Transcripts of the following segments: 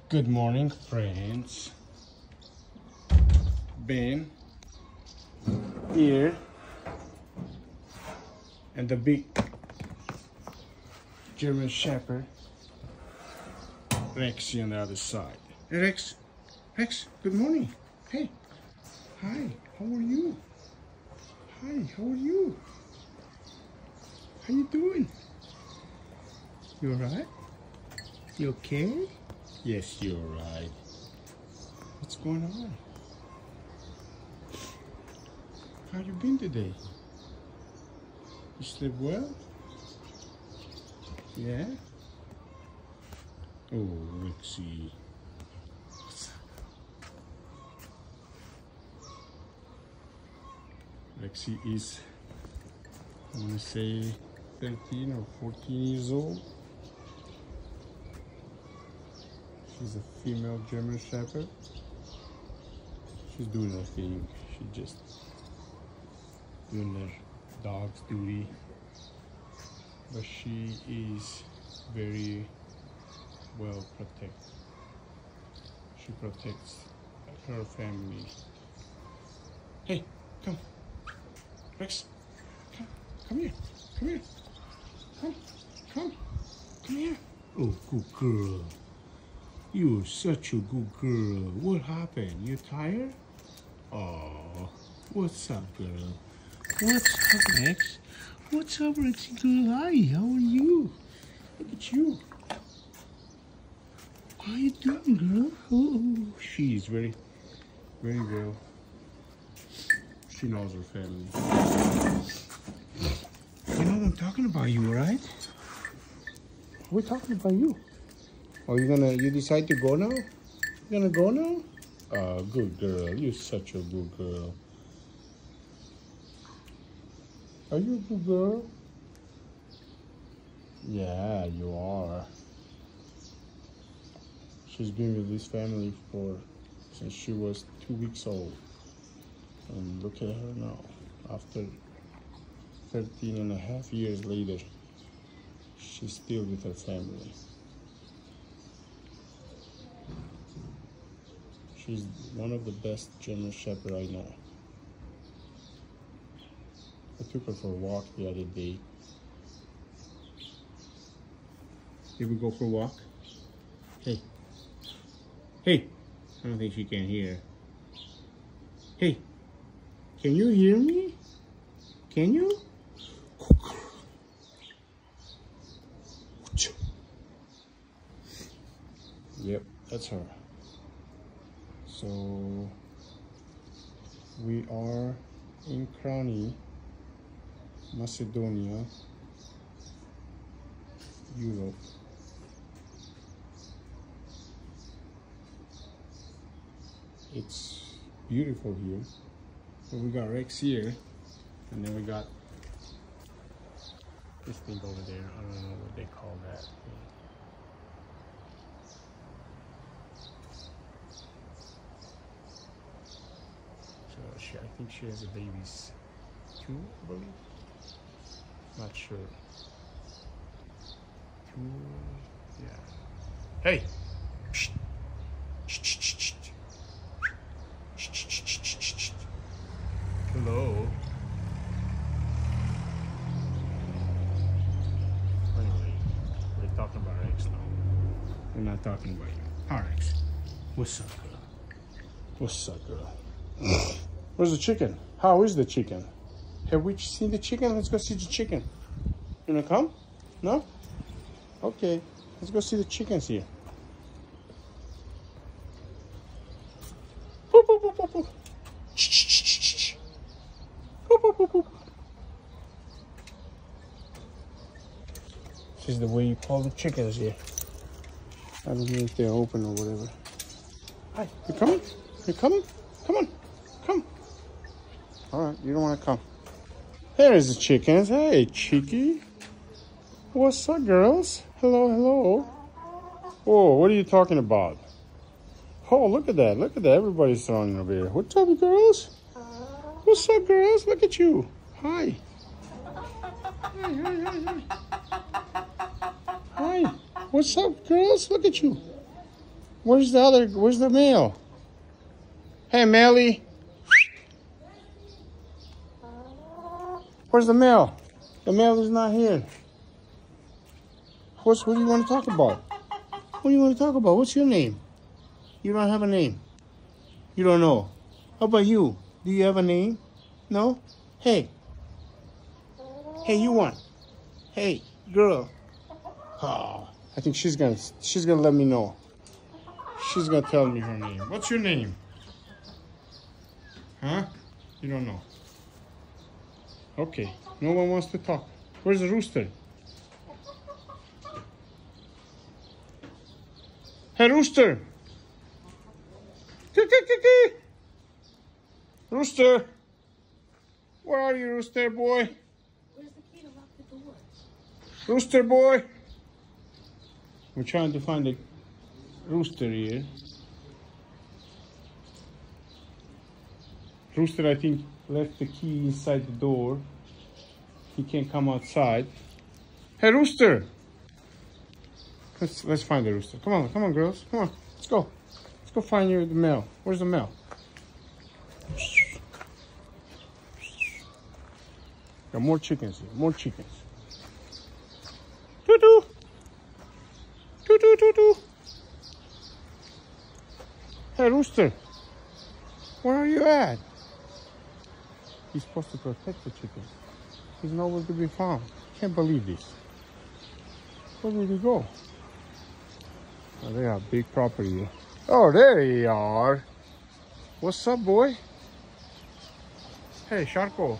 Good morning, friends. Ben here and the big German Shepherd Rexy on the other side. Hey, Rex, good morning. Hey, hi, how are you? Hi, how are you? How you doing? You alright? You okay? Yes, you're right. What's going on? How you been today? You sleep well? Yeah? Oh, Rexy. What's up? Rexy is, I want to say, 13 or 14 years old. She's a female German Shepherd. She's doing her thing. She just doing her dog's duty. But she is very well protected. She protects her family. Hey, come. Rex, come here. Come here. Come here. Oh, good girl. You're such a good girl. What happened? You tired? Oh, what's up, girl? What's up, Rex? What's up, Rexy girl? Hi, how are you? Look at you. How you doing, girl? Oh, she's very well. She knows her family. You know I'm talking about you, right? We're talking about you. Oh, you decide to go now? You gonna go now? Oh, good girl. You're such a good girl. Are you a good girl? Yeah, you are. She's been with this family since she was 2 weeks old. And look at her now. After 13 and a half years later, she's still with her family. She's one of the best German Shepherd I know. I took her for a walk the other day. Here we go for a walk. Hey. I don't think she can hear. Hey, can you hear me? Can you? Yep, that's her. So we are in Krani, Macedonia, Europe. It's beautiful here. So we got Rex here, and then we got this thing over there. I don't know what they call that thing. I think she has a baby's 2, I believe. Not sure. 2, yeah. Hey! Shh. Shh. Hello. Anyway, we're talking about Rex now. We're not talking about you. Hi, Rex. What's up, girl? What's up, girl? Where's the chicken? How is the chicken? Have we seen the chicken? Let's go see the chicken. You wanna come? No? Okay. Let's go see the chickens here. Boop, boop, boop, boop, boop. Shh. Boop, boop, boop, boop. This is the way you call the chickens here. I don't know if they're open or whatever. Hi, you coming? You coming? Come on. Come. All right, you don't want to come. There's the chickens. Hey, cheeky. What's up, girls? Hello. Oh, what are you talking about? Oh, look at that. Everybody's throwing over here. What's up, girls? What's up, girls? Look at you. Hi. Hi. What's up, girls? Look at you. Where's the male? Hey, Melly. Where's the male? The male is not here. What do you want to talk about? What do you want to talk about? What's your name? You don't have a name. You don't know. How about you? Do you have a name? No? Hey. Hey, you want? Hey, girl. Oh, I think she's gonna let me know. She's gonna tell me her name. What's your name? Huh? You don't know. Okay. No one wants to talk. Where's the rooster? Hey, rooster! Rooster! Where are you, rooster boy? Where's the key to lock the door? Rooster boy! We're trying to find the rooster here. Rooster, I think, left the key inside the door. He can't come outside. Hey, rooster! Let's find the rooster. Come on, girls. Come on, let's go. Let's go find the male. Where's the male? Got more chickens here. More chickens. Doo-doo. Doo-doo-doo-doo. Hey, rooster. Where are you at? He's supposed to protect the chickens. He's nowhere to be found. Can't believe this. Where did he go? Oh, they have big property here. Oh, there you are. What's up, boy? Hey, Sharko.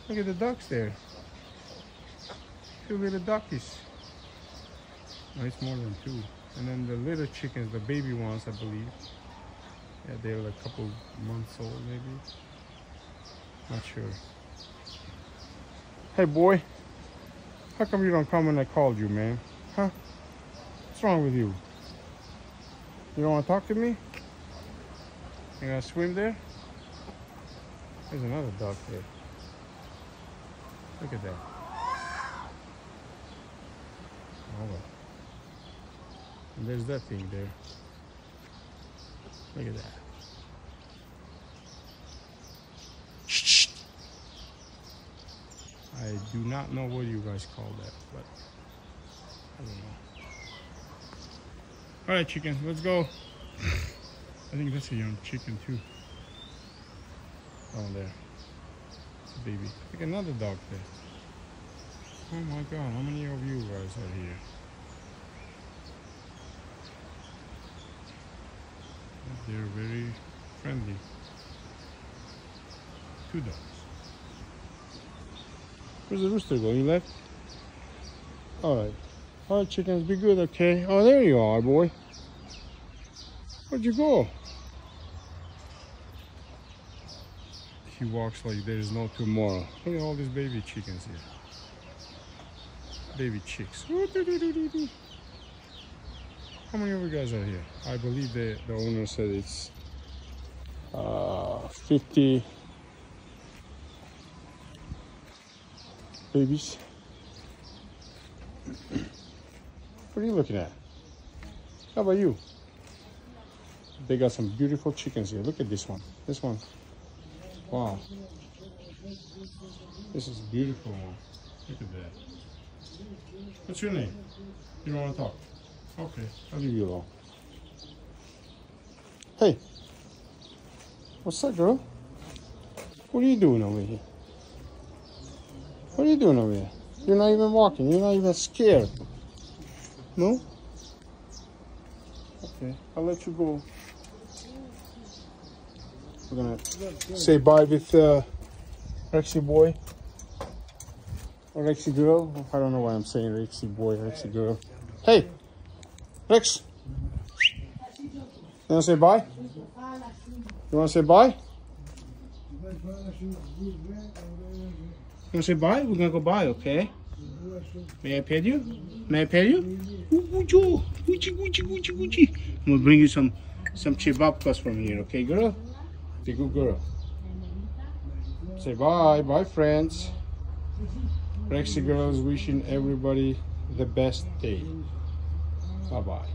Look at the ducks there. 2 little duckies. No, it's more than 2. And then the little chickens, the baby ones, I believe. Yeah, they're like a couple months old, maybe. Not sure. Hey, boy. How come you don't come when I called you, man? Huh? What's wrong with you? You don't want to talk to me? You gonna swim there? There's another duck there. Look at that. Oh, well. And there's that thing there. Look at that. I do not know what you guys call that, but I don't know. All right, chicken, let's go. I think that's a young chicken too. Oh, there. It's a baby. Look, another dog there. Oh my God, how many of you guys are here? They're very friendly. 2 dogs. Where's the rooster go? He left? Alright. Alright, chickens, be good, okay? Oh, there you are, boy. Where'd you go? He walks like there is no tomorrow. Look at all these baby chickens here. Baby chicks. How many of you guys are here? I believe the owner said it's 50 babies. What are you looking at? How about you? They got some beautiful chickens here. Look at this one. This one. Wow. This is a beautiful one. Look at that. What's your name? You don't want to talk? Okay, I'll leave you alone. Hey. What's up, girl? What are you doing over here? What are you doing over here? You're not even walking. You're not even scared. No? Okay, I'll let you go. We're gonna say bye with Rexy boy. Or Rexy girl. I don't know why I'm saying Rexy boy, Rexy girl. Hey! Rex! You wanna say bye? You wanna say bye? You wanna say bye? We're gonna go bye, okay? May I pet you? May I pet you? I'm gonna bring you some chibabkas from here, okay, girl? Be a good girl. Say bye, bye, friends. Rexy girl is wishing everybody the best day. Bye bye.